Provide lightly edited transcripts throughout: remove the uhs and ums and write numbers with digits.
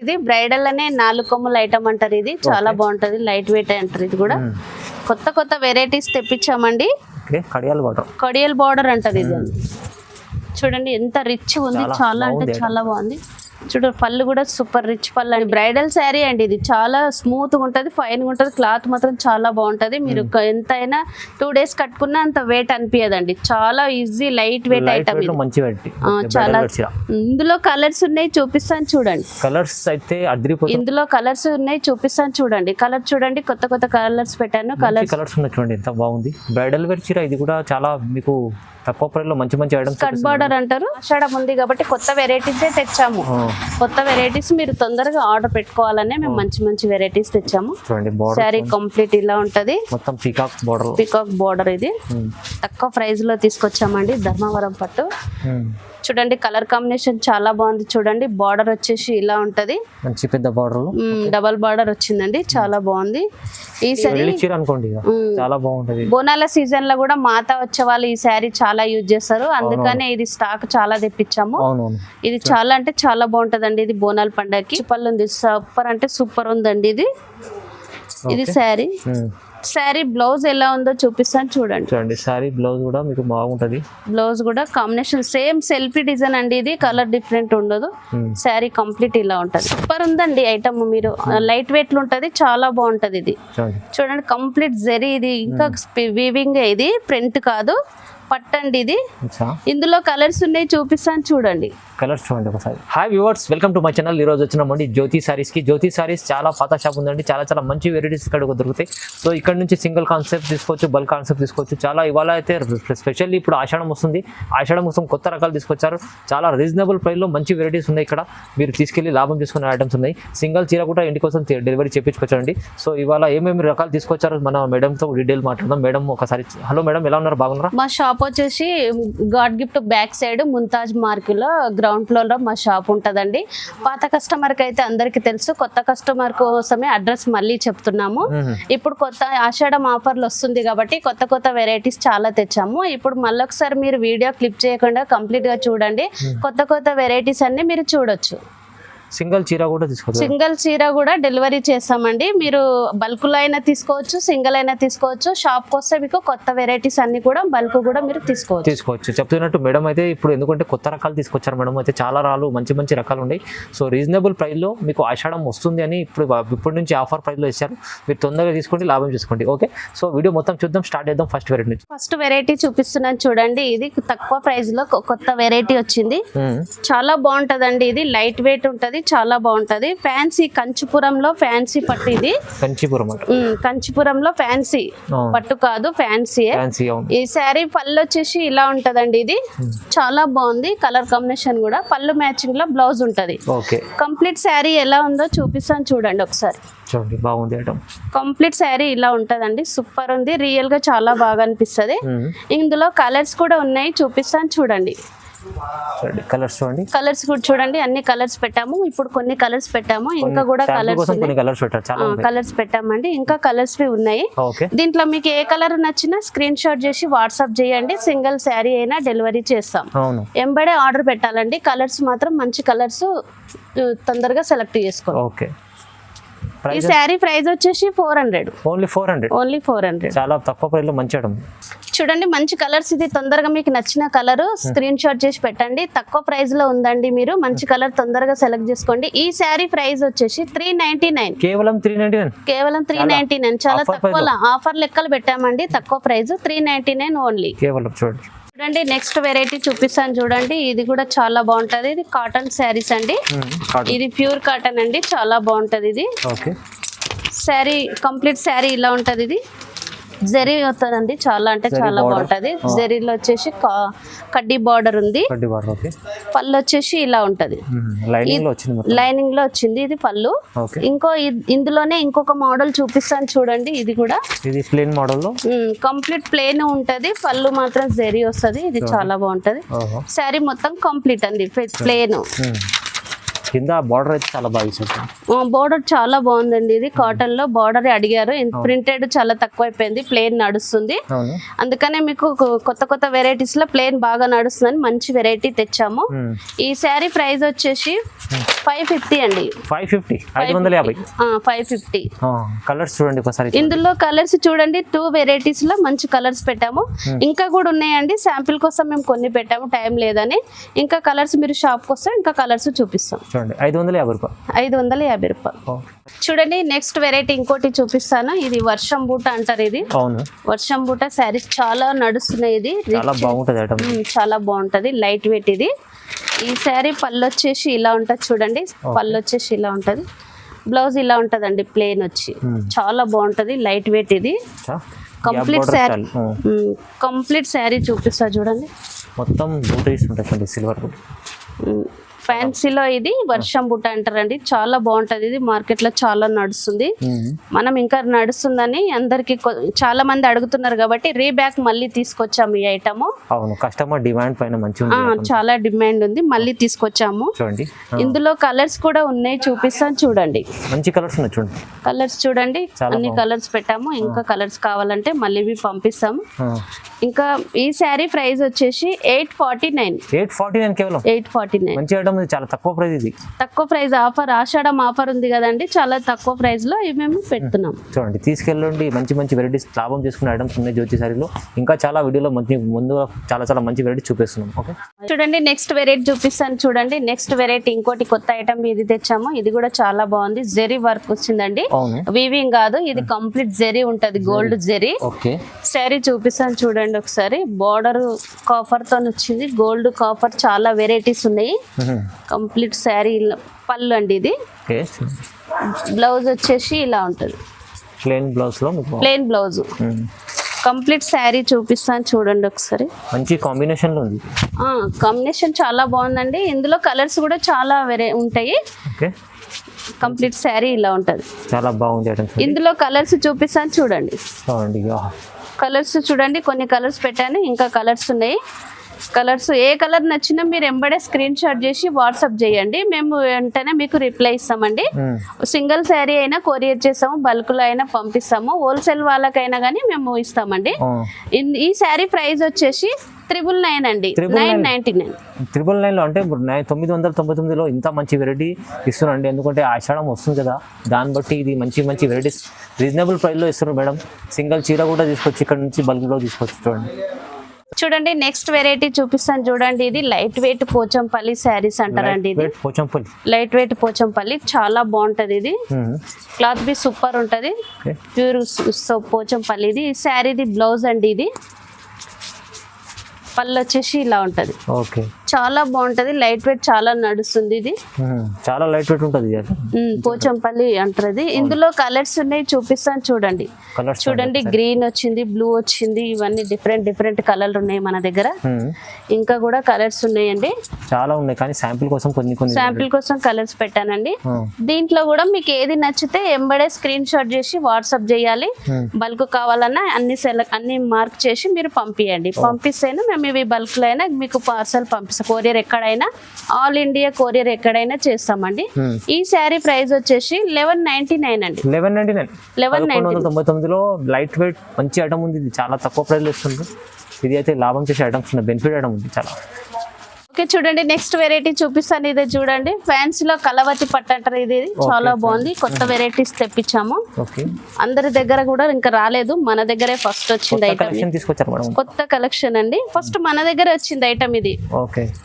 ఇది బ్రైడల్ అనే 4 కొమ్ముల ఐటమ్ అంటారు. ఇది చాలా బాగుంటది, లైట్ వెయిట్ అంటారు. ఇది కూడా కొత్త వెరైటీస్ తెప్పించామండి. కడియల్ బార్డర్ అంటారు. ఇది చూడండి ఎంత రిచ్ ఉంది, చాలా అంటే చాలా బాగుంది. చూడు పళ్ళు కూడా సూపర్ రిచ్ పళ్ళు అండి. బ్రైడల్ శారీ అండి. ఇది చాలా స్మూత్ గా ఉంటది, ఫైన్ గా ఉంటది. క్లాత్ మాత్రం చాలా బాగుంటది. మీరు ఎంతైనా 2 days కట్టుకున్నా అంత వెయిట్ అనిపించదండి. చాలా ఈజీ లైట్ వెయిట్ ఐటమ్ ఇది. చాలా ఇందులో కలర్స్ ఉన్నాయి, చూపిస్తాను చూడండి. కలర్స్ అయితే ఇందులో కలర్స్ ఉన్నాయి, చూపిస్తాను చూడండి. కలర్ చూడండి, కొత్త కలర్స్ పెట్టాను. కలర్స్ ఉన్నాయి చూడండి, ఎంత బాగుంది. బ్రైడల్ వేర్ చీర ఇది కూడా చాలా మీకు తక్కువ ప్రైస్ లో మంచి ఐటమ్స్. కట్ బార్డర్ అంటారు. ఆషాఢం ఉంది కాబట్టి కొత్త వెరైటీస్ తెచ్చాము. కొత్త వెరైటీస్ మీరు తొందరగా ఆర్డర్ పెట్టుకోవాలనే మేము మంచి వెరైటీస్ తెచ్చాము. శారీ కంప్లీట్ ఇలా ఉంటది, మొత్తం పీకాక్ బార్డర్. ఇది తక్కువ ప్రైస్ లో తీసుకొచ్చామండి, ధర్మవరం పట్టు. చూడండి కలర్ కాంబినేషన్ చాలా బాగుంది. చూడండి బార్డర్ వచ్చేసి ఇలా ఉంటది, మంచి పెద్ద బార్డర్, డబల్ బార్డర్ వచ్చిందండి. చాలా బాగుంది. ఈ సారీ అనుకోండి చాలా బాగుంటది. బోనాల సీజన్ లో కూడా మాతా వచ్చే వాళ్ళు ఈ శారీ చాలా యూజ్ చేస్తారు. అందుకనే ఇది స్టాక్ చాలా తెప్పించాము. ఇది చాలా అంటే చాలా బాగుంటదండి. ఇది బోనాల పండగకి పళ్ళు ఉంది, సూపర్ అంటే సూపర్ ఉందండి. ఇది శారీ బ్లౌజ్ ఎలా ఉందో చూపిస్తాను చూడండి. శారీ బ్లౌజ్ కూడా మీకు బాగుంటది. బ్లౌజ్ కూడా కాంబినేషన్ సేమ్ సెల్ఫీ డిజైన్ అండి. ఇది కలర్ డిఫరెంట్ ఉండదు. శారీ కంప్లీట్ ఇలా ఉంటది. సూపర్ ఉందండి ఐటమ్. మీరు లైట్ వెయిట్ లో ఉంటది, చాలా బాగుంటది. ఇది చూడండి కంప్లీట్ జరీ. ఇది ఇంకా వీవింగ్, ఇది ప్రింట్ కాదు, పట్టండి. ఇది ఇందులో కలర్స్ ఉన్నాయి, చూపిస్తాను చూడండి. కలర్స్ చూడండి ఒకసారి. Hi viewers, welcome to my channel. ఈ రోజు వచ్చినామండి జ్యోతి సారీస్ కి. జ్యోతి సారీస్ చాలా పాత షాప్ ఉందండి. చాలా మంచి వెరైటీస్ ఇక్కడ దొరుకుతాయి. సో ఇక్కడ నుంచి సింగిల్ కాన్సెప్ట్ తీసుకోవచ్చు, బల్క్ కాన్సెప్ట్ తీసుకోవచ్చు. చాలా ఇవాళ అయితే స్పెషల్లీ ఇప్పుడు ఆషాఢం వస్తుంది. ఆషాఢం కోసం కొత్త రకాలు తీసుకొచ్చారు. చాలా రీజనబుల్ ప్రైస్ లో మంచి వెరైటీస్ ఉన్నాయి. ఇక్కడ మీరు తీసుకెళ్లి లాభం చేసుకునే ఐటమ్స్ ఉన్నాయి. సింగిల్ చీర కూడా ఇంటి కోసం డెలివరీ చేయించుకోవచ్చండి. సో ఇవాళ ఏమేమి రకాలు తీసుకొచ్చారు మన మేడం తో డీటెయిల్ మాట్లాడదాం. మేడం ఒకసారి హలో మేడం, ఎలా ఉన్నారు? బాగున్నారా? మా షాప్ వచ్చేసి God gift back side Mumtaz market లో గ్రౌండ్ ఫ్లోర్ లో మా షాప్ ఉంటదండి. పాత కస్టమర్ కి అయితే అందరికి తెలుసు, కొత్త కస్టమర్ కోసమే అడ్రస్ మళ్ళీ చెప్తున్నాము. ఇప్పుడు కొత్త ఆషాఢం ఆఫర్లు వస్తుంది కాబట్టి కొత్త వెరైటీస్ చాలా తెచ్చాము. ఇప్పుడు మళ్ళొకసారి మీరు వీడియో క్లిప్ చేయకుండా కంప్లీట్ గా చూడండి. కొత్త వెరైటీస్ అన్ని మీరు చూడొచ్చు. సింగిల్ చీర కూడా తీసుకోవచ్చు. సింగిల్ చీర కూడా డెలివరీ చేస్తామండి. మీరు బల్క్ లో అయినా తీసుకోవచ్చు, సింగిల్ అయినా తీసుకోవచ్చు. షాప్ కి వస్తే మీకు కొత్త వెరైటీస్ అన్ని కూడా బల్క్ కూడా మీరు తీసుకోవచ్చు. చెప్తున్నట్టు మేడం అయితే ఇప్పుడు ఎందుకంటే కొత్త రకాలు తీసుకొచ్చారు మేడం. అయితే చాలా మంచి రకాలు ఉన్నాయి. సో రీజనబుల్ ప్రైస్ లో మీకు ఆషాఢం వస్తుంది అని ఇప్పుడు నుంచి ఆఫర్ ప్రైస్ లో ఇచ్చారు. మీరు తొందరగా తీసుకోండి, లాభం చేసుకోండి. ఓకే, సో వీడియో మొత్తం చూద్దాం. స్టార్ట్ చేద్దాం ఫస్ట్ వెరైటీ నుంచి. ఫస్ట్ వెరైటీ చూపిస్తున్నాను చూడండి. ఇది తక్కువ ప్రైస్ లో కొత్త వెరైటీ వచ్చింది. చాలా బాగుంటదండి. ఇది లైట్ వెయిట్ ఉంటది, చాలా బాగుంటది. ఫ్యాన్సీ కంచిపురంలో ఫ్యాన్సీ పట్టు. ఇది కంచిపురంలో ఫ్యాన్సీ పట్టు కాదు, ఫ్యాన్సీ. ఈ శారీ పళ్ళు వచ్చేసి ఇలా ఉంటదండి. ఇది చాలా బాగుంది. కలర్ కాంబినేషన్ కూడా పళ్ళు మ్యాచింగ్ లో బ్లౌజ్ ఉంటది. కంప్లీట్ శారీ ఎలా ఉందో చూపిస్తాను చూడండి ఒకసారి. బాగుంది. కంప్లీట్ శారీ ఇలా ఉంటదండి, సూపర్ ఉంది. రియల్ గా చాలా బాగా అనిపిస్తది. ఇందులో కలర్స్ కూడా ఉన్నాయి, చూపిస్తాను చూడండి. కలర్స్ కూడా చూడండి. అన్ని కలర్స్ పెట్టాము. ఇప్పుడు కొన్ని కలర్స్ పెట్టాము, ఇంకా కూడా కలర్స్ పెట్టామండి. ఇంకా కలర్స్ ఉన్నాయి. దీంట్లో మీకు ఏ కలర్ నచ్చినా స్క్రీన్ షాట్ చేసి వాట్సాప్ చేయండి. సింగిల్ శారీ అయినా డెలివరీ చేస్తాం. ఎంబడే ఆర్డర్ పెట్టాలండి. కలర్స్ మాత్రం మంచి కలర్స్ తొందరగా సెలెక్ట్ చేసుకోండి. ఈ శారీ ప్రైస్ వచ్చేసి 400. ఓన్లీ 400. చాలా తక్కువ ప్రైస్ లో మంచి చూడండి. మంచి కలర్స్. ఇది తొందరగా మీకు నచ్చిన కలర్ స్క్రీన్ షాట్ చేసి పెట్టండి. తక్కువ ప్రైస్ లో ఉందండి. మీరు మంచి కలర్ తొందరగా సెలెక్ట్ చేసుకోండి. ఈ శారీ ప్రైస్ వచ్చేసి 399. కేవలం 399. చాలా తక్కువ ఆఫర్ లెక్కలు పెట్టామండి. తక్కువ ప్రైస్ 399 ఓన్లీ. చూడండి నెక్స్ట్ వెరైటీ చూపిస్తాను చూడండి. ఇది కూడా చాలా బాగుంటది. ఇది కాటన్ శారీస్ అండి. ఇది ప్యూర్ కాటన్ అండి, చాలా బాగుంటది. ఇది శారీ కంప్లీట్ శారీ ఇలా ఉంటది. ఇది జరీ వస్తుందండి, చాలా అంటే చాలా బాగుంటది. జరీలో వచ్చేసి కడ్డీ బార్డర్ ఉంది. పళ్ళు వచ్చేసి ఇలా ఉంటది, లైనింగ్ లో వచ్చింది. ఇది పళ్ళు. ఇందులోనే ఇంకొక మోడల్ చూపిస్తాను చూడండి. ఇది కూడా ప్లేన్ మోడల్ లో కంప్లీట్ ప్లేన్ ఉంటది. పళ్ళు మాత్రం జరీ వస్తది. ఇది చాలా బాగుంటది. శారీ మొత్తం కంప్లీట్ అండి ప్లేన్. కింద బార్డర్ అయితే చాలా బాగా ఇచ్చారు. బోర్డర్ చాలా బాగుందండి. ఇది కాటన్ లో బార్డర్ అడిగారు. ప్రింటెడ్ చాలా తక్కువ అయిపోయింది, ప్లేన్ నడుస్తుంది. అవును. అందుకనే మీకు కొత్త కొత్త వెరైటీస్ లో ప్లేన్ బాగా నడుస్తుందని మంచి వెరైటీ తెచ్చాము. ఈ శారీ ప్రైస్ వచ్చేసి 550 అండి. 550 550. 550. కలర్స్ చూడండి ఒకసారి. ఇందులో కలర్స్ చూడండి, 2 వెరైటీస్ లో మంచి కలర్స్ పెట్టాము. ఇంకా కూడా ఉన్నాయండి, శాంపిల్ కోసం మేము కొన్ని పెట్టాము, టైం లేదని. ఇంకా కలర్స్ మీరు షాప్ కి వస్తే ఇంకా కలర్స్ చూపిస్తాం. చూడండి 550 రూపాయలు. 550 రూపాయలు. చూడండి నెక్స్ట్ వెరైటీ ఇంకోటి చూపిస్తాను. ఇది వర్షం బూట అంటారు. ఇది అవును, వర్షం బూట శారీస్ చాలా నడుస్తున్నాయి. ఇది చాలా బాగుంటది ఐటమ్. చాలా బాగుంటది, లైట్ వెయిట్. ఇది ఈ శారీ పళ్ళు వచ్చేసి ఇలా ఉంటది చూడండి. పళ్ళు వచ్చేసి ఇలా ఉంటది, బ్లౌజ్ ఇలా ఉంటదండి ప్లేన్ వచ్చి. చాలా బాగుంటది, లైట్ వెయిట్. ఇది కంప్లీట్ శారీ చూపిస్తా చూడండి. మొత్తం బూటీస్ ఉంటాయి, సిల్వర్ ఫ్యాన్సీలో. ఇది వర్షం బుట్ట అంటారండి, చాలా బాగుంటది. ఇది మార్కెట్ లో చాలా నడుస్తుంది. మనం ఇంకా నడుస్తుందని అందరికి చాలా మంది అడుగుతున్నారు కాబట్టి రీబ్యాక్ మళ్ళీ తీసుకొచ్చాము ఈ ఐటమ్. అవును, కస్టమర్ డిమాండ్ పైన మంచి చాలా డిమాండ్ ఉంది, మళ్ళీ తీసుకొచ్చాము. చూడండి ఇందులో కలర్స్ కూడా ఉన్నాయి, చూపిస్తాను చూడండి. మంచి కలర్స్ ఉన్నాయి చూడండి. కలర్స్ చూడండి, అన్ని కలర్స్ పెట్టాము. ఇంకా కలర్స్ కావాలంటే మళ్ళీ పంపిస్తాము. ఇంకా ఈ శారీ ప్రైస్ వచ్చేసి 849. 849 కేవలం. 849 మంచి ఐటమ్. చాలా తక్కువ ప్రైస్. ఇది తక్కువ ప్రైస్ ఆఫర్, ఆషాఢం ఆఫర్ ఉంది కదండి, చాలా తక్కువ ప్రైస్ లో ఇవి మేము పెడుతున్నాం. చూడండి, తీసుకెళ్ళండి. మంచి మంచి వెరైటీస్ లాభం చేసుకునే ఐటమ్స్ ఉన్నాయి జ్యోతి సారీలో. ఇంకా చాలా వీడియోలో ముందు చాలా మంచి వెరైటీ చూపిస్తున్నాం. ఓకే, చూడండి నెక్స్ట్ వెరైటీ చూపిస్తాను చూడండి. నెక్స్ట్ వెరైటీ ఇంకోటి కొత్త ఐటమ్ ఇది తెచ్చాము. ఇది కూడా చాలా బాగుంది, జెరీ వర్క్ వచ్చిందండి. వీవింగ్ కాదు, ఇది కంప్లీట్ జెరీ ఉంటది, గోల్డ్ జెరీ. ఓకే, శారీ చూపిస్తాను చూడండి ఒకసారి. బార్డర్ కాఫర్ తో వచ్చింది, గోల్డ్ కాఫర్, చాలా వెరైటీస్ ఉన్నాయి. కంప్లీట్ శారీ పళ్ళు అండి. ఇది బ్లౌజ్ వచ్చేసి ఇలా ఉంటది, ప్లెయిన్ బ్లౌజ్ లో. Plain blouse. కంప్లీట్ శారీ చూపిస్తాను చూడండి ఒకసారి. మంచి కాంబినేషన్ లో ఉంది. కాంబినేషన్ చాలా బాగుందండి. ఇందులో కలర్స్ కూడా చాలా ఉంటాయి. కంప్లీట్ శారీ ఇలా ఉంటది, చాలా బాగుంది. ఇందులో కలర్స్ చూపిస్తాను చూడండి. కలర్స్ చూడండి, కొన్ని కలర్స్ పెట్టాను, ఇంకా కలర్స్ ఉన్నాయి. కలర్స్ ఏ కలర్ నచ్చినా మీరు ఎంబడే స్క్రీన్ షాట్ చేసి వాట్సాప్ చేయండి, మేము వెంటనే మీకు రిప్లై ఇస్తామండి. సింగిల్ శారీ అయినా కొరియర్ చేస్తాము, బల్క్ లో అయినా పంపిస్తాము, హోల్సేల్ వాళ్ళకైనా కానీ మేము ఇస్తామండి. ఈ శారీ ప్రైస్ వచ్చేసి 999 అండి. 999. 999 లో అంటే 999లో ఇంత మంచి వెరైటీ ఇస్తున్నాండి. ఎందుకంటే ఆషాఢం వస్తుంది కదా, దాన్ని బట్టి ఇది మంచి మంచి వెరైటీస్ రీజనబుల్ ప్రైస్ లో ఇస్తున్నారు మేడం. సింగిల్ చీర కూడా తీసుకొచ్చి ఇక్కడ నుంచి బల్క్ లో తీసుకొచ్చి చూడండి. చూడండి నెక్స్ట్ వెరైటీ చూపిస్తాను చూడండి. ఇది లైట్ వెయిట్ పోచంపల్లి శారీస్ అంటారండి. ఇది లైట్ వెయిట్ పోచంపల్లి, చాలా బాగుంటది. ఇది క్లాత్ బి సూపర్ ఉంటది, ప్యూర్ పోచంపల్లి. ఇది శారీది బ్లౌజ్ అండి. ఇది పళ్ళు వచ్చేసి ఇలా ఉంటది. ఓకే, చాలా బాగుంటది, లైట్ వెయిట్ చాలా నడుస్తుంది. ఇది చాలా లైట్ వెయిట్ ఉంటది, పోచంపల్లి అంటారు. ఇందులో కలర్స్ ఉన్నాయి, చూపిస్తాను చూడండి. చూడండి, గ్రీన్ వచ్చింది, బ్లూ వచ్చింది, ఇవన్నీ డిఫరెంట్ కలర్లు ఉన్నాయి మన దగ్గర. ఇంకా కూడా కలర్స్ ఉన్నాయండి, చాలా ఉన్నాయి. కానీ శాంపిల్ కోసం కలర్స్ పెట్టానండి. దీంట్లో కూడా మీకు ఏది నచ్చితే ఎంబడే స్క్రీన్ షాట్ చేసి వాట్సాప్ చేయాలి. బల్క్ కావాలన్నా అన్ని మార్క్ చేసి మీరు పంపియండి. పంపిస్తేనే మేము ఇవి బల్క్ లో అయినా మీకు పార్సల్ పంపిస్తాం. కొరియర్ ఎక్కడైనా, ఆల్ ఇండియా కొరియర్ ఎక్కడైనా చేస్తామండి. ఈ శారీ ప్రైస్ వచ్చేసి 1199 అండి. 1199లో లైట్ వెయిట్ మంచి ఐటమ్ ఉంది. ఇది చాలా తక్కువ ప్రైస్ లో ఇస్తుంది. ఇది అయితే లాభం చేసే ఐటమ్స్ ఉన్న బెనిఫిట్ ఐటమ్ ఉంది చాలా. ఓకే, చూడండి నెక్స్ట్ వెరైటీ చూపిస్తాను. ఇదే చూడండి, ఫ్యాన్సీలో కలవతి పట్టు అంటారు. ఇది చాలా బాగుంది, కొత్త వెరైటీస్ తెప్పించాము. అందరి దగ్గర కూడా ఇంకా రాలేదు, మన దగ్గరే ఫస్ట్ వచ్చింది ఐటమ్. కొత్త కలెక్షన్ అండి, ఫస్ట్ మన దగ్గర వచ్చింది ఐటమ్ ఇది.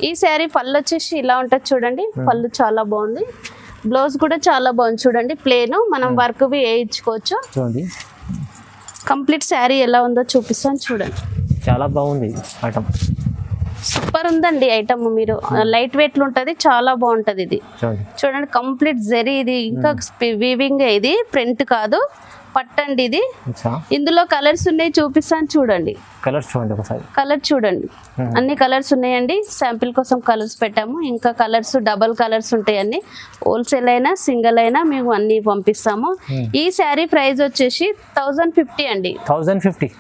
ఈ శారీ పళ్ళు వచ్చేసి ఇలా ఉంటది చూడండి. పళ్ళు చాలా బాగుంది, బ్లౌజ్ కూడా చాలా బాగుంది. చూడండి, ప్లేన్, మనం వర్క్ వేయించుకోవచ్చు. కంప్లీట్ శారీ ఎలా ఉందో చూపిస్తాను చూడండి. చాలా బాగుంది ఐటమ్, సూపర్ ఉందండి ఐటమ్. మీరు లైట్ వెయిట్ ఉంటది, చాలా బాగుంటది. ఇది చూడండి, కంప్లీట్ జరీ. ఇది ఇంకా వీవింగ్, ఇది ప్రింట్ కాదు, పట్టండి. ఇది ఇందులో కలర్స్ ఉన్నాయి, చూపిస్తాను చూడండి. కలర్ చూడండి, అన్ని కలర్స్ ఉన్నాయండి. శాంపిల్ కోసం కలర్స్ పెట్టాము. ఇంకా కలర్స్ డబల్ కలర్స్ ఉంటాయండి. హోల్సేల్ అయినా సింగిల్ అయినా మేము అన్ని పంపిస్తాము. ఈ శారీ ప్రైస్ వచ్చేసి 1050 అండి. 1050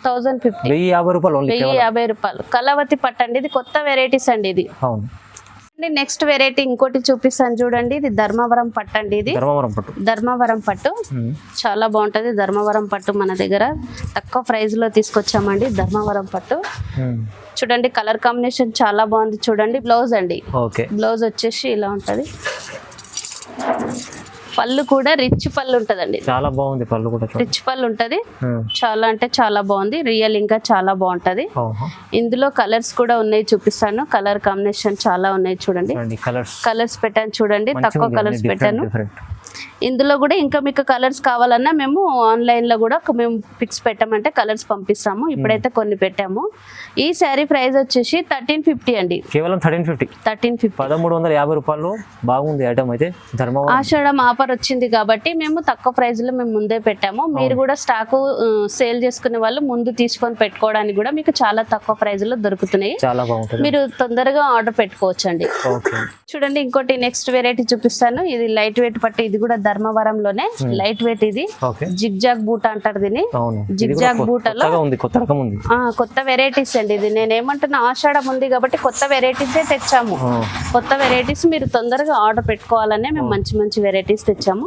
రూపాయలు. కలవతి పట్టండి. ఇది కొత్త వెరైటీస్ అండి. ఇది నెక్స్ట్ వెరైటీ ఇంకోటి చూపిస్తాను చూడండి. ఇది ధర్మవరం పట్టు అండి. ఇది ధర్మవరం పట్టు చాలా బాగుంటది. ధర్మవరం పట్టు మన దగ్గర తక్కువ ప్రైస్ లో తీసుకొచ్చామండి. ధర్మవరం పట్టు చూడండి, కలర్ కాంబినేషన్ చాలా బాగుంది. చూడండి బ్లౌజ్ అండి. బ్లౌజ్ వచ్చేసి ఇలా ఉంటది. పళ్ళు కూడా రిచ్ పళ్ళు ఉంటదండి. చాలా బాగుంది. పళ్ళు కూడా రిచ్ పళ్ళు ఉంటది. చాలా అంటే చాలా బాగుంది. రియల్ ఇంకా చాలా బాగుంటది. ఇందులో కలర్స్ కూడా ఉన్నాయి, చూపిస్తాను. కలర్ కాంబినేషన్ చాలా ఉన్నాయి చూడండి. కలర్స్ పెట్టాను చూడండి, తక్కువ కలర్స్ పెట్టాను. ఇందులో కూడా ఇంకా మీకు కలర్స్ కావాలన్నా మేము ఆన్లైన్ లో కూడా మేము పిక్స్ పెట్టామంటే కలర్స్ పంపిస్తాము. ఇప్పుడైతే కొన్ని పెట్టాము. ఈ శారీ ప్రైస్ వచ్చేసి 1350 అండి. కేవలం 1350 1350 రూపాయలు. బాగుంది ఐటమ్ అయితే. ఆషాఢం ఆఫర్ వచ్చింది కాబట్టి మేము తక్కువ ప్రైస్ లో మేము ముందే పెట్టాము. మీరు కూడా స్టాక్ సేల్ చేసుకునే వాళ్ళు ముందు తీసుకొని పెట్టుకోవడానికి కూడా మీకు చాలా తక్కువ ప్రైస్ లో దొరుకుతున్నాయి. చాలా బాగుంటుంది. మీరు తొందరగా ఆర్డర్ పెట్టుకోవచ్చు అండి. చూడండి ఇంకోటి నెక్స్ట్ వెరైటీ చూపిస్తాను. ఇది లైట్ వెయిట్ పట్టు. ఇది కూడా ధర్మవరంలోనే లైట్ వెయిట్. ఇది జిగ్జాగ్ బూట అంటారు దీన్ని. జిగ్జాగ్ బూటలో కొత్త వెరైటీస్ అండి. ఇది నేను ఏమంటున్నా, ఆషాఢం ఉంది కాబట్టి కొత్త వెరైటీస్ తెచ్చాము. కొత్త వెరైటీస్ మీరు తొందరగా ఆర్డర్ పెట్టుకోవాలనే మేము మంచి మంచి వెరైటీస్ తెచ్చాము.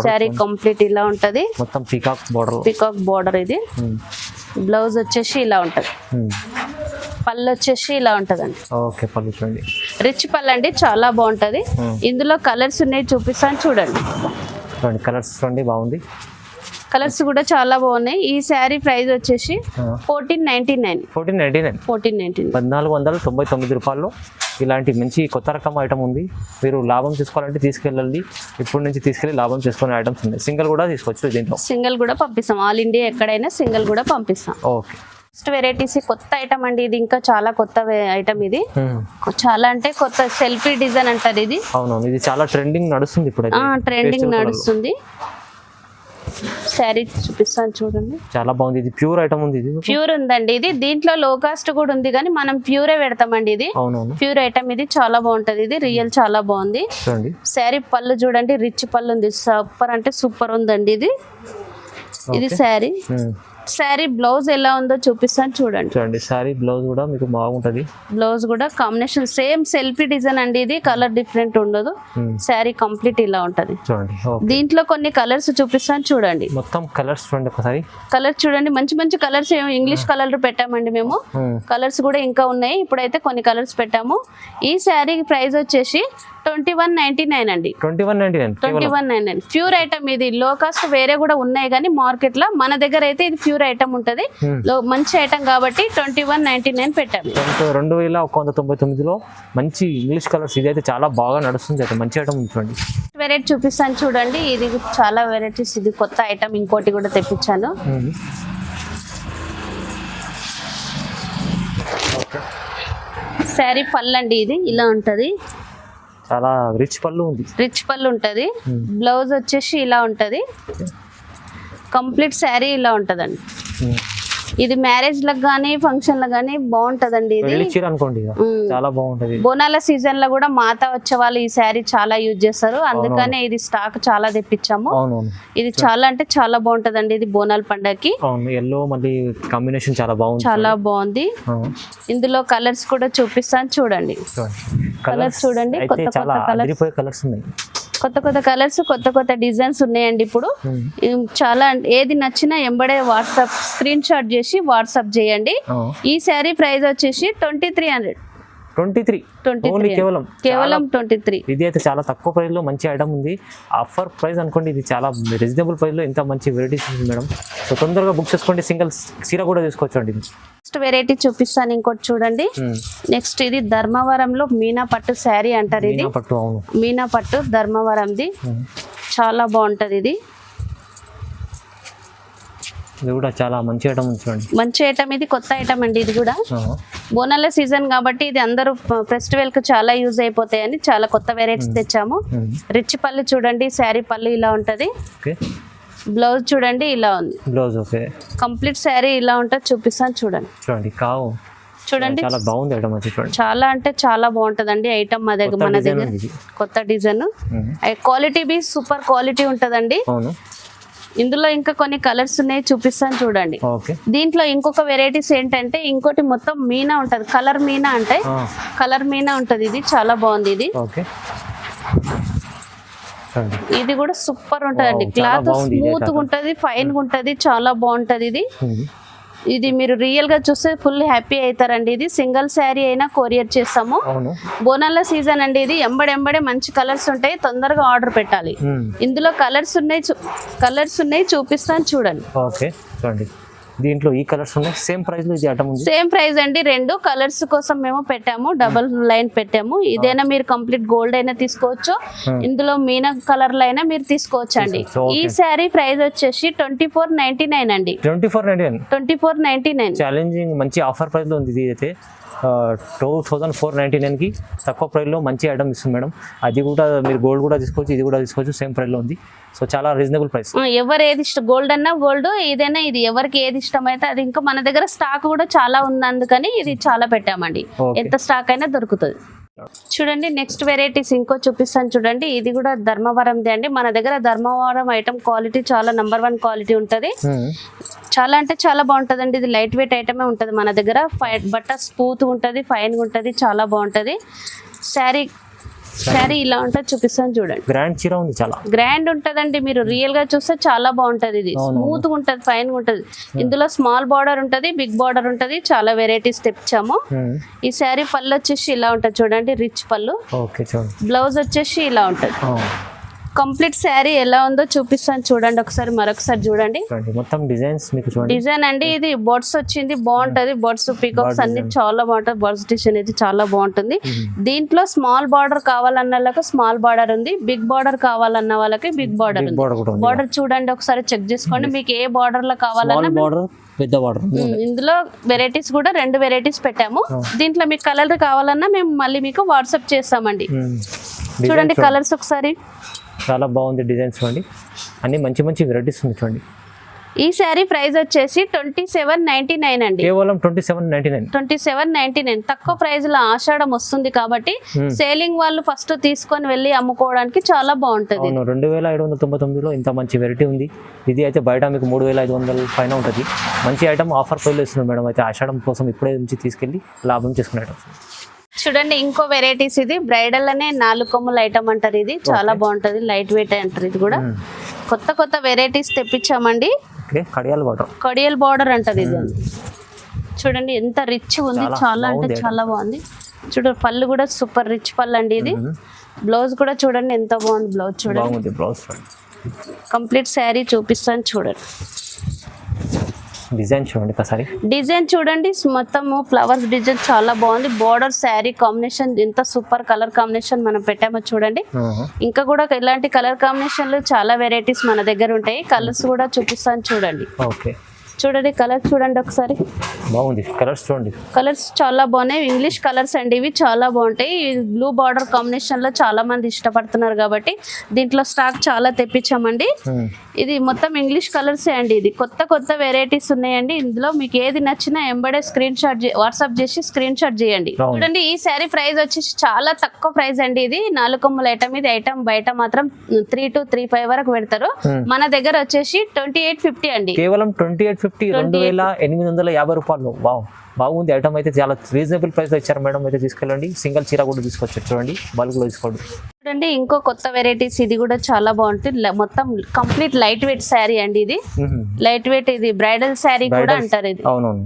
శారీ కంప్లీట్ ఇలా ఉంటది. Peacock border. ఇది బ్లౌజ్ వచ్చేసి ఇలా ఉంటది. పళ్ళు వచ్చేసి ఇలా ఉంటదండి. రిచ్ పళ్ళు అండి, చాలా బాగుంటది. ఇందులో కలర్స్ ఉన్నాయి, చూపిస్తాను చూడండి. కలర్స్ బాగుంది. కలర్స్ కూడా చాలా బాగున్నాయి. ఈ శారీ ప్రైస్ వచ్చేసి 1499 1499 రూపాయలు. ఇలాంటి మంచి కొత్త రకం ఐటమ్ ఉంది. మీరు లాభం తీసుకోవాలంటే తీసుకెళ్ళండి. ఇప్పుడు నుంచి తీసుకెళ్ళి లాభం చేసుకునే ఐటమ్స్ ఉన్నాయి. సింగిల్ కూడా తీసుకోవచ్చు. దీంట్లో సింగిల్ కూడా పంపిస్తాం. ఆల్ ఇండియా ఎక్కడైనా సింగిల్ కూడా పంపిస్తాం. ఓకే. నెక్స్ట్ వెరైటీస్ కొత్త ఐటమ్ అండి. ఇది ఇంకా చాలా కొత్త ఐటమ్. ఇది చాలా అంటే కొత్త సెల్ఫీ డిజైన్ అంటారు. ఇది ఇది చాలా ట్రెండింగ్ నడుస్తుంది ఇప్పుడు. ట్రెండింగ్ నడుస్తుంది. శారీ చూపిస్తాను చూడండి. చాలా బాగుంది. ఇది ప్యూర్ ఐటమ్ ఉంది. ఇది ప్యూర్ ఉందండి. ఇది దీంట్లో లో కాస్ట్ కూడా ఉంది కానీ మనం ప్యూరే పెడతామండి. ఇది ప్యూర్ ఐటమ్. ఇది చాలా బాగుంటది. ఇది రియల్ చాలా బాగుంది. శారీ పళ్ళు చూడండి, రిచ్ పళ్ళు ఉంది. సూపర్ అంటే సూపర్ ఉందండి. ఇది శారీ బ్లౌజ్ ఎలా ఉందో చూపిస్తాను చూడండి. శారీ బ్లౌజ్ కూడా మీకు బాగుంటది. బ్లౌజ్ కూడా కాంబినేషన్ సేమ్ సెల్ఫీ డిజైన్ అండి. ఇది కలర్ డిఫరెంట్ ఉండదు. శారీ కంప్లీట్ ఇలా ఉంటది. దీంట్లో కొన్ని కలర్స్ చూపిస్తాను చూడండి. మొత్తం కలర్స్ చూడండి ఒకసారి. కలర్స్ చూడండి, మంచి మంచి కలర్స్. ఇంగ్లీష్ కలర్ పెట్టామండి మేము. కలర్స్ కూడా ఇంకా ఉన్నాయి. ఇప్పుడైతే కొన్ని కలర్స్ పెట్టాము. ఈ శారీ ప్రైస్ వచ్చేసి 2199 అండి. 2199 ప్యూర్ ఐటమ్. ఇది లో కాస్ట్ వేరే కూడా ఉన్నాయి కానీ మార్కెట్ లో, మన దగ్గర అయితే ఇది ప్యూర్ ఐటమ్ ఉంటది. మంచి ఐటమ్ కాబట్టి 2199 పెట్టాము. 2199లో మంచి ఇంగ్లీష్ కలర్స్. ఇది అయితే చాలా బాగా నడుస్తుంది. అయితే మంచి ఐటమ్ చూడండి. వెరైటీ చూపిస్తాను చూడండి. ఇది చాలా వెరైటీస్. ఇది కొత్త ఐటమ్. ఇంకోటి కూడా తెప్పించాను. శారీ పళ్ళు అండి. ఇది ఇలా ఉంటది. చాలా రిచ్ పళ్ళు ఉంది. రిచ్ పళ్ళు ఉంటది. బ్లౌజ్ వచ్చేసి ఇలా ఉంటది. కంప్లీట్ శారీ ఇలా ఉంటదండి. ఇది మ్యారేజ్ లకు గానీ ఫంక్షన్ లకు గానీ బాగుంటదండి. ఇది చాలా బాగుంటది. బోనాల సీజన్ లో కూడా మాత వచ్చే వాళ్ళు ఈ శారీ చాలా యూజ్ చేస్తారు. అందుకనే ఇది స్టాక్ చాలా తెప్పించాము. ఇది చాలా అంటే చాలా బాగుంటదండి. ఇది బోనాల పండగకి. ఎల్లో మళ్ళీ కాంబినేషన్ చాలా బాగుంది. చాలా బాగుంది. ఇందులో కలర్స్ కూడా చూపిస్తాను చూడండి. కలర్స్ చూడండి. కొత్త కొత్త కలర్స్ ఉన్నాయి. కొత్త కొత్త కలర్స్, కొత్త కొత్త డిజైన్స్ ఉన్నాయండి. ఇప్పుడు చాలా ఏది నచ్చినా ఎంబడే వాట్సాప్ స్క్రీన్ షాట్ చేసి వాట్సాప్ చేయండి. ఈ శారీ ప్రైస్ వచ్చేసి 2300. కేవలం 23. ఇది అయితే చాలా తక్కువ ప్రైస్ లో మంచి ఐటమ్ ఉంది. ఆఫర్ ప్రైస్ అనుకోండి. ఇది చాలా రీజనబుల్ ప్రైస్ లో ఇంత మంచి వెరైటీస్ ఉంది మేడం. సో తొందరగా బుక్ చేసుకోండి. సింగిల్ చీర కూడా తీసుకోవచ్చు అండి. నెక్స్ట్ వెరైటీ చూపిస్తాను. ఇంకోటి చూడండి. నెక్స్ట్ ఇది ధర్మవరంలో మీనా పట్టు శారీ అంటారు. ఇది మీనా పట్టు ధర్మవరంది. చాలా బాగుంటది. ఇది కూడా చాలా మంచి ఐటమ్ ఉంది. మంచి ఐటమ్. ఇది కొత్త ఐటమ్ అండి. ఇది కూడా బోనాల సీజన్ కాబట్టి ఇది అందరూ ఫెస్టివల్ కు చాలా యూజ్ అయిపోతాయని చాలా కొత్త వెరైటీస్ తెచ్చాము. రిచ్ పళ్ళు చూడండి. శారీ పళ్ళు ఇలా ఉంటది. బ్లౌజ్ చూడండి ఇలా ఉంది. కంప్లీట్ శారీ ఇలా ఉంటది. చూపిస్తాను చూడండి. చూడండి చాలా బాగుంది ఐటమ్. చాలా అంటే చాలా బాగుంటదండి ఐటమ్. మన దగ్గర కొత్త design. Quality be super quality ఉంటదండి. ఇందులో ఇంకా కొన్ని కలర్స్ ఉన్నాయి, చూపిస్తాను చూడండి. ఓకే. దీంట్లో ఇంకొక వెరైటీస్ ఏంటంటే ఇంకోటి మొత్తం మీనా ఉంటది, కలర్ మీనా అంటే కలర్ మీనా ఉంటది. ఇది చాలా బాగుంది. ఇది ఓకే. ఇది కూడా సూపర్ ఉంటదండి. క్లాత్ స్మూత్ గా ఉంటది, ఫైన్ గా ఉంటది, చాలా బాగుంటది. ఇది మీరు రియల్ గా చూస్తే ఫుల్ హ్యాపీ అవుతారండి. ఇది సింగిల్ శారీ అయినా కొరియర్ చేస్తాము. బోనాల సీజన్ అండి. ఇది ఎంబడే మంచి కలర్స్ ఉంటాయి, తొందరగా ఆర్డర్ పెట్టాలి. ఇందులో కలర్స్ ఉన్నాయి చూపిస్తాను చూడండి. ఓకే చూడండి, దీంట్లో ఈ కలర్స్ ఉన్నాయి. సేమ్ ప్రైస్ లో ఇది ఐటమ్ ఉంది. సేమ్ ప్రైస్ అండి. రెండు కలర్స్ కోసం మేము పెట్టాము, డబుల్ లైన్ పెట్టాము. ఇదైనా మీరు కంప్లీట్ గోల్డ్ అయినా తీసుకోవచ్చు, ఇందులో మీనా కలర్ లో అయినా మీరు తీసుకోవచ్చు అండి. ఈ శారీ ప్రైస్ వచ్చేసి 2499 అండి. 2499 ఛాలెంజింగ్ మంచి ఆఫర్ ప్రైస్ లో ఉంది. ఇది అయితే 2499 కి తక్కువ ప్రైస్ లో మంచి ఐటమ్ ఇస్తుంది మేడం. అది కూడా మీరు గోల్డ్ కూడా తీసుకోవచ్చు, ఇది కూడా తీసుకోవచ్చు, సేమ్ ప్రైస్ లో ఉంది. సో చాలా రీజనబుల్ ప్రైస్. ఎవరు ఏది ఇష్టం, గోల్డ్ అన్నా గోల్డ్, ఏదైనా ఇది ఎవరికి ఏది ఇష్టం అయితే అది. ఇంకా మన దగ్గర స్టాక్ కూడా చాలా ఉంది, అందుకని ఇది చాలా పెట్టామండి. ఎంత స్టాక్ అయినా దొరుకుతుంది. చూడండి నెక్స్ట్ వెరైటీస్ ఇంకో చూపిస్తాను చూడండి. ఇది కూడా ధర్మవరంది అండి. మన దగ్గర ధర్మవరం ఐటమ్ క్వాలిటీ చాలా నంబర్ 1 క్వాలిటీ ఉంటది. చాలా అంటే చాలా బాగుంటది అండి. ఇది లైట్ వెయిట్ ఐటమే ఉంటది మన దగ్గర. బట్ట స్మూత్ ఉంటది, ఫైన్ ఉంటది, చాలా బాగుంటది. శారీ ఇలా ఉంటుంది, చూపిస్తాను చూడండి. గ్రాండ్ చీర ఉంది, చాలా గ్రాండ్ ఉంటదండి. మీరు రియల్ గా చూస్తే చాలా బాగుంటది. ఇది స్మూత్ గా ఉంటది, ఫైన్ గా ఉంటది. ఇందులో స్మాల్ బార్డర్ ఉంటది, బిగ్ బార్డర్ ఉంటది, చాలా వెరైటీస్ తెచ్చాము. ఈ శారీ పళ్ళు వచ్చేసి ఇలా ఉంటది చూడండి, రిచ్ పళ్ళు. బ్లౌజ్ వచ్చేసి ఇలా ఉంటది. కంప్లీట్ శారీ ఎలా ఉందో చూపిస్తాను చూడండి. ఒకసారి మరొకసారి చూడండి. మొత్తం డిజైన్స్ మీకు చూడండి. డిజైన్ అండి. ఇది బర్డ్స్ వచ్చింది, బాగుంటది. బర్డ్స్ పీకాక్స్ అన్ని చాలా బాగుంటది. బర్డ్స్ డిజైన్ అయితే చాలా బాగుంటుంది. దీంట్లో స్మాల్ బార్డర్ కావాలన్న వాళ్ళకి స్మాల్ బార్డర్ ఉంది, బిగ్ బార్డర్ కావాలన్న వాళ్ళకి బిగ్ బార్డర్ ఉంది. బార్డర్ చూడండి ఒకసారి చెక్ చేసుకోండి, మీకు ఏ బార్డర్ లో కావాలన్నా. పెద్ద బార్డర్. ఇందులో వెరైటీస్ కూడా 2 వెరైటీస్ పెట్టాము. దీంట్లో మీకు కలర్ కావాలన్నా మేము మళ్ళీ మీకు వాట్సాప్ చేస్తామండి. చూడండి కలర్స్ ఒకసారి. చాలా బాగుంది డిజైన్స్ చూడండి, అన్ని మంచి మంచి వెరైటీస్ ఉంది చూడండి. ఈ శారీ ప్రైస్ వచ్చేసి 2799 అండి. కేవలం 2799. తక్కువ ప్రైస్ లో ఆషాఢం వస్తుంది కాబట్టి సేలింగ్ వాళ్ళు ఫస్ట్ తీసుకొని వెళ్ళి అమ్ముకోవడానికి చాలా బాగుంటది. 2799లో ఇంత మంచి వెరైటీ ఉంది. ఇది అయితే బయట మీకు 3500 పైన ఉంటుంది. మంచి ఐటమ్ ఆఫర్ ప్రైస్ లో ఇస్తున్నారు మేడం. అయితే ఆషాఢం కోసం ఇప్పుడే నుంచి తీసుకెళ్లి లాభం చేసుకునే ఐటమ్స్. చూడండి ఇంకో వెరైటీస్. ఇది బ్రైడల్ అనే 4 కొమ్ముల ఐటమ్ అంటారు. ఇది చాలా బాగుంటది, లైట్ వెయిట్ అంటారు. ఇది కూడా కొత్త వెరైటీస్ తెప్పించామండి. కడియల్ బార్డర్ అంటది ఇది. చూడండి ఎంత రిచ్ ఉంది, చాలా అంటే చాలా బాగుంది. చూడండి పళ్ళు కూడా సూపర్ రిచ్ పళ్ళు అండి. ఇది బ్లౌజ్ కూడా చూడండి ఎంత బాగుంది. బ్లౌజ్ చూడండి, కంప్లీట్ శారీ చూపిస్తాను చూడండి. డిజైన్ చూడండి ఒకసారి. డిజైన్ చూడండి, మొత్తం ఫ్లవర్స్ డిజైన్ చాలా బాగుంది. బార్డర్ శారీ కాంబినేషన్ ఎంత సూపర్ కలర్ కాంబినేషన్ మనం పెట్టామో చూడండి. ఇంకా కూడా ఇలాంటి కలర్ కాంబినేషన్లు చాలా వెరైటీస్ మన దగ్గర ఉంటాయి. కలర్స్ కూడా చూపిస్తాను చూడండి. ఓకే చూడండి కలర్స్ చూడండి ఒకసారి. బాగుంది కలర్స్ చూడండి. కలర్స్ చాలా బాగున్నాయి, ఇంగ్లీష్ కలర్స్ అండి. ఇవి చాలా బాగుంటాయి. బ్లూ బార్డర్ కాంబినేషన్ లో చాలా మంది ఇష్టపడుతున్నారు కాబట్టి దీంట్లో స్టాక్ చాలా తెప్పించామండి. ఇది మొత్తం ఇంగ్లీష్ కలర్సే అండి. ఇది కొత్త వెరైటీస్ ఉన్నాయండి. ఇందులో మీకు ఏది నచ్చినా ఎంబడే స్క్రీన్ షాట్ వాట్సాప్ చేసి స్క్రీన్ షాట్ చేయండి. చూడండి ఈ శారీ ప్రైస్ వచ్చేసి చాలా తక్కువ ప్రైస్ అండి. ఇది 4 కొమ్ముల ఐటమ్. ఇది ఐటమ్ బయట మాత్రం 3 to 3.5 వరకు పెడతారు. మన దగ్గర వచ్చేసి 2850 అండి. కేవలం 2850, 2850 రూపాయలు. వావ్, బాగుంది ఐటమ్. అయితే చాలా రీజనబుల్ ప్రైస్ లో ఇచ్చారు మేడం. అయితే తీసుకెళ్ళండి. సింగిల్ చీర కూడా తీసుకొచ్చారు చూడండి, బల్క్ లో తీసుకోండి. చూడండి ఇంకో కొత్త వెరైటీస్. ఇది కూడా చాలా బాగుంటుంది. మొత్తం కంప్లీట్ లైట్ వెయిట్ శారీ అండి. ఇది లైట్ వెయిట్, ఇది బ్రైడల్ శారీ కూడా అంటారు. ఇది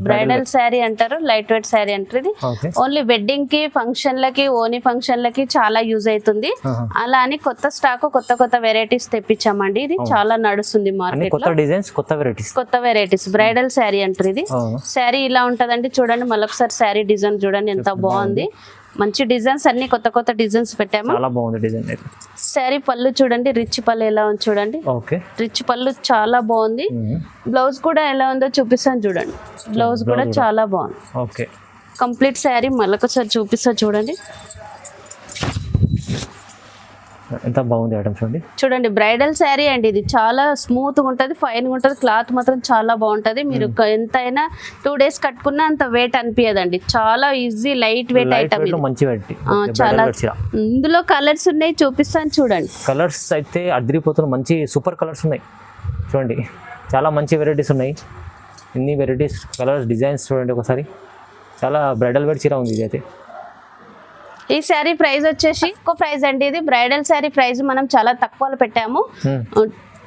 బ్రైడల్ శారీ అంటారు, లైట్ వెయిట్ శారీ అంటారు. ఇది ఓన్లీ వెడ్డింగ్ కి, ఫంక్షన్లకి, ఓనీ ఫంక్షన్లకి చాలా యూజ్ అవుతుంది. అలా అని కొత్త స్టాక్, కొత్త వెరైటీస్ తెప్పించామండి. ఇది చాలా నడుస్తుంది మార్కెట్ లో. కొత్త వెరైటీస్ బ్రైడల్ శారీ అంటారు. ఇది శారీ ఇలా ఉంటదండి. చూడండి మళ్ళొకసారి శారీ డిజైన్ చూడండి ఎంత బాగుంది. మంచి డిజైన్స్, అన్ని కొత్త డిజైన్స్ పెట్టాము. చాలా బాగుంది డిజైన్ అయితే. శారీ పళ్ళు చూడండి, రిచ్ పళ్ళు ఎలా ఉంది చూడండి. ఓకే, రిచ్ పళ్ళు చాలా బాగుంది. బ్లౌజ్ కూడా ఎలా ఉందో చూపిస్తాను చూడండి. బ్లౌజ్ కూడా చాలా బాగుంది. ఓకే, కంప్లీట్ శారీ మళ్ళొకసారి చూపిస్తా చూడండి. ఎంత బాగుంది ఐటమ్ చూడండి. చూడండి బ్రైడల్ శారీ అండి. ఇది చాలా స్మూత్ గా ఉంటది, ఫైన్ గా ఉంటది. క్లాత్ మాత్రం చాలా బాగుంటది. మీరు ఎంతైనా 2 days కట్టుకున్నా అంత వెయిట్ అనిపించదండి. చాలా ఈజీ లైట్ వెయిట్ ఐటమ్. చాలా. ఇందులో కలర్స్ ఉన్నాయి, చూపిస్తాను చూడండి. కలర్స్ అయితే అదిరిపోతున్న మంచి సూపర్ కలర్స్ ఉన్నాయి. చూడండి చాలా మంచి వెరైటీస్ ఉన్నాయి, ఇన్ని వెరైటీస్ కలర్స్ డిజైన్స్ చూడండి ఒకసారి. చాలా బ్రైడల్ వేర్ చీర ఉంది ఇది అయితే. ఈ శారీ ప్రైస్ వచ్చేసి ఎక్కువ ప్రైస్ అండి, ఇది బ్రైడల్ శారీ ప్రైస్ మనం చాలా తక్కువలో పెట్టాము.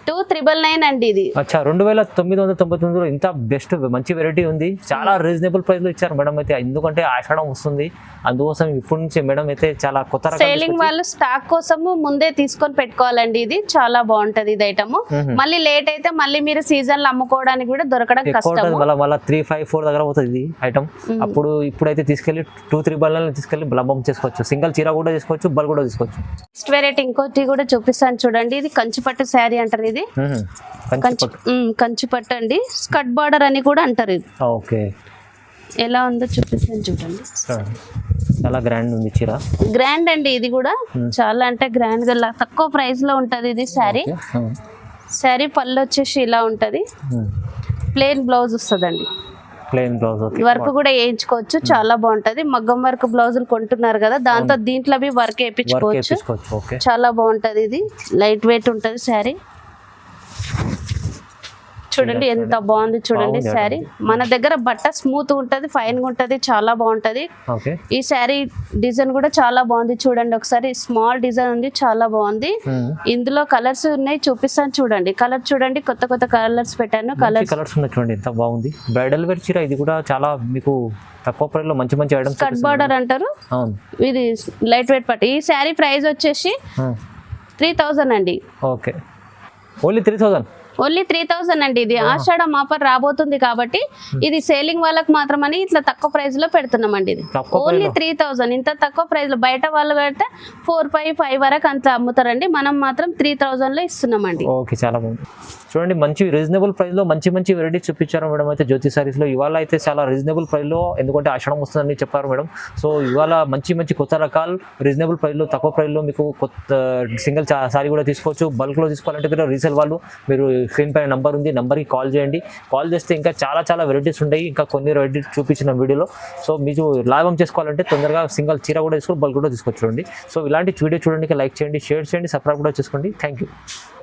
2999 అండి ఇది. అచ్చా 2999 ఇంత బెస్ట్ మంచి వెరైటీ ఉంది, చాలా రీజనబుల్ ప్రైస్ లో ఇచ్చారు మేడం అయితే. ఎందుకంటే ఆషాఢం వస్తుంది, అందుకోసం ఇప్పుడు నుంచి మేడం అయితే చాలా కొత్త సేలింగ్ వాళ్ళు స్టాక్ కోసము ముందే తీసుకొని పెట్టుకోవాలండి, ఇది చాలా బాగుంటది ఇది ఐటమ్. మళ్ళీ లేట్ అయితే మళ్ళీ మీరు సీజన్ లో అమ్ముకోవడానికి కూడా దొరకడం కష్టం. మళ్ళీ 354 దగ్గర అవుతుంది ఇది ఐటమ్. అప్పుడు ఇప్పుడైతే తీసుకెళ్లి 2-3 బల్లలో తీసుకెళ్లి బ్లబం చేసుకోవచ్చు, సింగిల్ చీర కూడా తీసుకోవచ్చు, బల్ కూడా తీసుకోవచ్చు. నెక్స్ట్ వెరైటీ ఇంకోటి కూడా చూపిస్తాను చూడండి, ఇది కంచిపట్టు శారీ అంటారు. ఇది కంచిపట్టు అండి, స్కట్ బార్డర్ అని కూడా అంటారు. ఇది ఓకే, ఎలా ఉందో చూపిస్తాను చూడండి. చాలా గ్రాండ్ ఉంది చీర, గ్రాండ్ అండి ఇది కూడా చాలా అంటే గ్రాండ్ గా తక్కువ ప్రైస్ లో ఉంటది ఇది శారీ. శారీ పళ్ళు వచ్చేసి ఇలా ఉంటది, ప్లెయిన్ బ్లౌజ్ వస్తుందండి, ప్లెయిన్ బ్లౌజ్ వర్క్ కూడా వేయించుకోవచ్చు, చాలా బాగుంటది. మగ్గం వర్క్ బ్లౌజులు కొంటున్నారు కదా, దాంతో దీంట్లో వర్క్ వేయించుకోవచ్చు, చాలా బాగుంటది. ఇది లైట్ వెయిట్ ఉంటది శారీ. చూడండి ఎంత బాగుంది చూడండి శారీ. మన దగ్గర బట్ట స్మూత్ ఉంటది, ఫైన్ గా ఉంటది, చాలా బాగుంటది. ఈ శారీ డిజైన్ కూడా చాలా బాగుంది చూడండి ఒకసారి, స్మాల్ డిజైన్ ఉంది, చాలా బాగుంది. ఇందులో కలర్స్ ఉన్నాయి, చూపిస్తాను చూడండి. కలర్ చూడండి, కొత్త కొత్త కలర్స్ పెట్టాను. కలర్స్ ఉన్నాయి చూడండి, ఎంత బాగుంది. బ్రైడల్ వేర్ చీర ఇది కూడా చాలా మీకు తక్కువ ప్రైస్ లో మంచి మంచి ఐటమ్స్. కట్ బార్డర్ అంటారు, ఇది లైట్ వెయిట్ పట్టు. ఈ శారీ ప్రైస్ వచ్చేసి 3000 అండి. Okay, only 3000. ఓన్లీ 3000 అండి. ఇది ఆషాఢం ఆఫర్ రాబోతుంది కాబట్టి ఇది సేలింగ్ వాళ్ళకి మాత్రమని ఇట్లా తక్కువ ప్రైస్ లో పెడుతున్నామండి. ఇది ఓన్లీ 3000. ఇంత తక్కువ ప్రైస్ లో బయట వాళ్ళు పెడితే 4-5 వరకు అంత అమ్ముతారండి, మనం మాత్రం 3000 లో ఇస్తున్నామండి. ఓకే, చాలా బాగుంది చూడండి. మంచి రీజనబుల్ ప్రైస్ లో మంచి మంచి వెరైటీస్ చూపించారు మేడం అయితే జ్యోతి సారీస్ లో. ఇవాళ అయితే చాలా రీజనబుల్ ప్రైస్ లో, ఎందుకంటే ఆషాఢం వస్తుందని చెప్పారు మేడం. సో ఇవాళ మంచి మంచి కొత్త రకాలు రీజనబుల్ ప్రైస్ లో, తక్కువ ప్రైస్ లో మీకు కొత్త సింగిల్ సారీ కూడా తీసుకోవచ్చు. బల్క్ లో తీసుకోవాలంటే కూడా రీసేల్ వాళ్ళు మీరు స్క్రీన్ పైన నంబర్ ఉంది, నంబర్కి కాల్ చేయండి. కాల్ చేస్తే ఇంకా చాలా చాలా వెరైటీస్ ఉంటాయి, ఇంకా కొన్ని వెరైటీస్ చూపించిన వీడియోలో. సో మీకు లాభం చేసుకోవాలంటే తొందరగా సింగిల్ చీర కూడా తీసుకొని బల్క్ కూడా తీసుకొచ్చి చూడండి. సో ఇలాంటి వీడియో చూడండి, లైక్ చేయండి, షేర్ చేయండి, సబ్స్క్రైబ్ కూడా చేసుకోండి. Thank you.